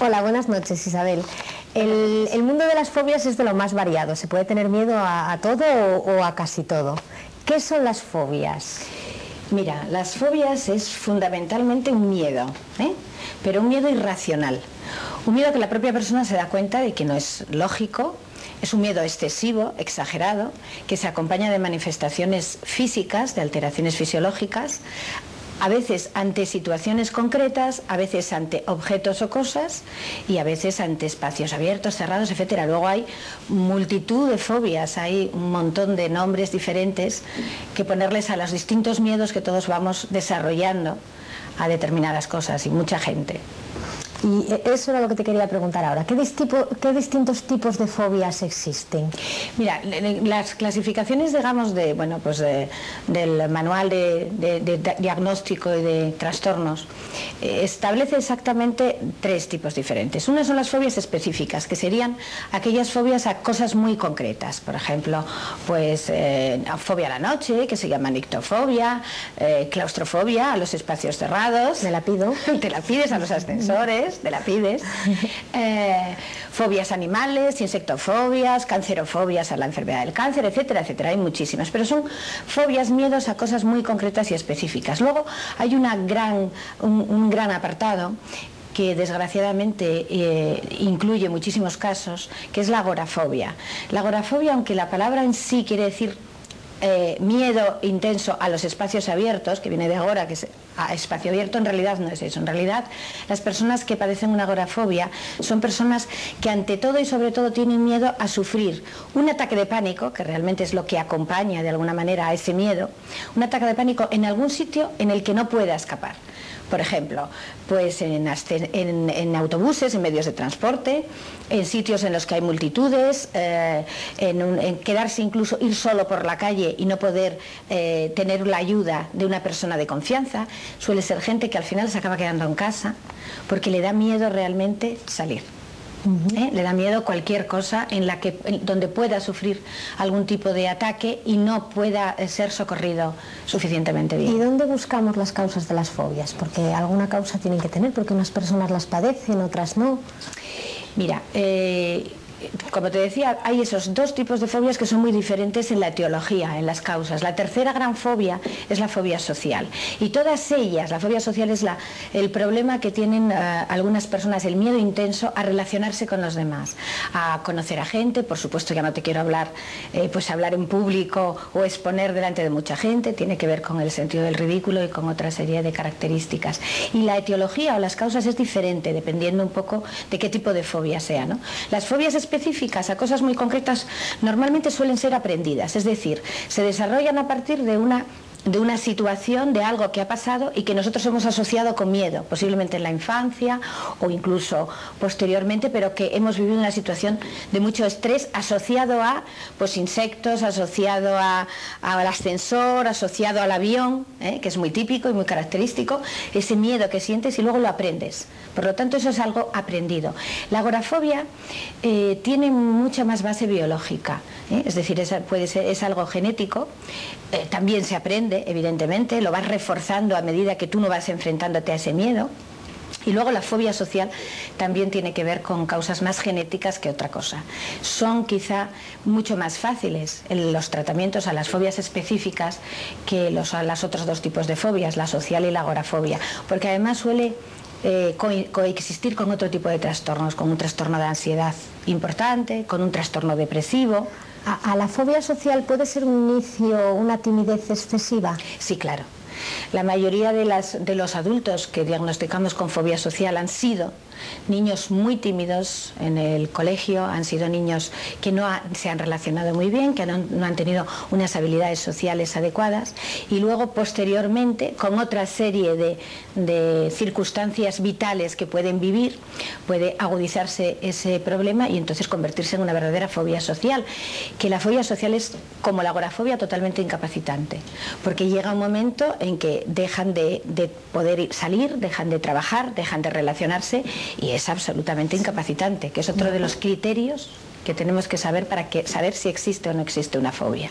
Hola, buenas noches, Isabel. El mundo de las fobias es de lo más variado. ¿Se puede tener miedo a todo o a casi todo? ¿Qué son las fobias? Mira, las fobias es fundamentalmente un miedo, pero un miedo irracional. Un miedo que la propia persona se da cuenta de que no es lógico. Es un miedo excesivo, exagerado, que se acompaña de manifestaciones físicas, de alteraciones fisiológicas, a veces ante situaciones concretas, a veces ante objetos o cosas y a veces ante espacios abiertos, cerrados, etcétera. Luego hay multitud de fobias, hay un montón de nombres diferentes que ponerles a los distintos miedos que todos vamos desarrollando a determinadas cosas y mucha gente. Y eso era lo que te quería preguntar ahora. ¿Qué distintos tipos de fobias existen? Mira, las clasificaciones, digamos, del manual de diagnóstico y de trastornos establece exactamente tres tipos diferentes. Una son las fobias específicas, que serían aquellas fobias a cosas muy concretas. Por ejemplo, fobia a la noche, que se llama nictofobia, claustrofobia a los espacios cerrados. Me la pido. Te la pides a los ascensores. De la pides, fobias animales, insectofobias, cancerofobias a la enfermedad del cáncer, etcétera, etcétera. Hay muchísimas, pero son fobias, miedos a cosas muy concretas y específicas. Luego hay un gran apartado que desgraciadamente incluye muchísimos casos, que es la agorafobia. La agorafobia, aunque la palabra en sí quiere decir miedo intenso a los espacios abiertos, que viene de agora, que es a espacio abierto, en realidad no es eso. En realidad, las personas que padecen una agorafobia son personas que ante todo y sobre todo tienen miedo a sufrir un ataque de pánico, que realmente es lo que acompaña de alguna manera a ese miedo, un ataque de pánico en algún sitio en el que no pueda escapar. Por ejemplo, pues en autobuses, en medios de transporte, en sitios en los que hay multitudes, en quedarse incluso, ir solo por la calle y no poder tener la ayuda de una persona de confianza. Suele ser gente que al final se acaba quedando en casa porque le da miedo realmente salir. Le da miedo cualquier cosa donde pueda sufrir algún tipo de ataque y no pueda ser socorrido suficientemente bien. ¿Y dónde buscamos las causas de las fobias? Porque alguna causa tienen que tener, porque unas personas las padecen, otras no. Mira, como te decía, hay esos dos tipos de fobias que son muy diferentes en la etiología, en las causas. La tercera gran fobia es la fobia social. Y todas ellas, la fobia social es el problema que tienen algunas personas, el miedo intenso a relacionarse con los demás, a conocer a gente. Por supuesto, ya no te quiero hablar, hablar en público o exponer delante de mucha gente. Tiene que ver con el sentido del ridículo y con otra serie de características. Y la etiología o las causas es diferente, dependiendo un poco de qué tipo de fobia sea, ¿no? Las fobias específicas a cosas muy concretas normalmente suelen ser aprendidas, es decir, se desarrollan a partir de una situación, de algo que ha pasado y que nosotros hemos asociado con miedo, posiblemente en la infancia o incluso posteriormente, pero que hemos vivido una situación de mucho estrés asociado a insectos, asociado al ascensor, asociado al avión, que es muy típico y muy característico, ese miedo que sientes y luego lo aprendes. Por lo tanto, eso es algo aprendido. La agorafobia tiene mucha más base biológica, es decir, es algo genético, también se aprende, evidentemente, lo vas reforzando a medida que tú no vas enfrentándote a ese miedo. Y luego la fobia social también tiene que ver con causas más genéticas que otra cosa. Son quizá mucho más fáciles los tratamientos a las fobias específicas que a los otros dos tipos de fobias, la social y la agorafobia, porque además suele coexistir con otro tipo de trastornos, con un trastorno de ansiedad importante, con un trastorno depresivo. ¿A la fobia social puede ser un inicio una timidez excesiva? Sí, claro. La mayoría de los adultos que diagnosticamos con fobia social han sido niños muy tímidos en el colegio, han sido niños que no se han relacionado muy bien, que no han tenido unas habilidades sociales adecuadas y luego posteriormente con otra serie de circunstancias vitales que pueden vivir, puede agudizarse ese problema y entonces convertirse en una verdadera fobia social, que la fobia social es como la agorafobia totalmente incapacitante, porque llega un momento en que dejan de poder salir, dejan de trabajar, dejan de relacionarse y es absolutamente incapacitante, que es otro de los criterios que tenemos que saber para saber si existe o no existe una fobia.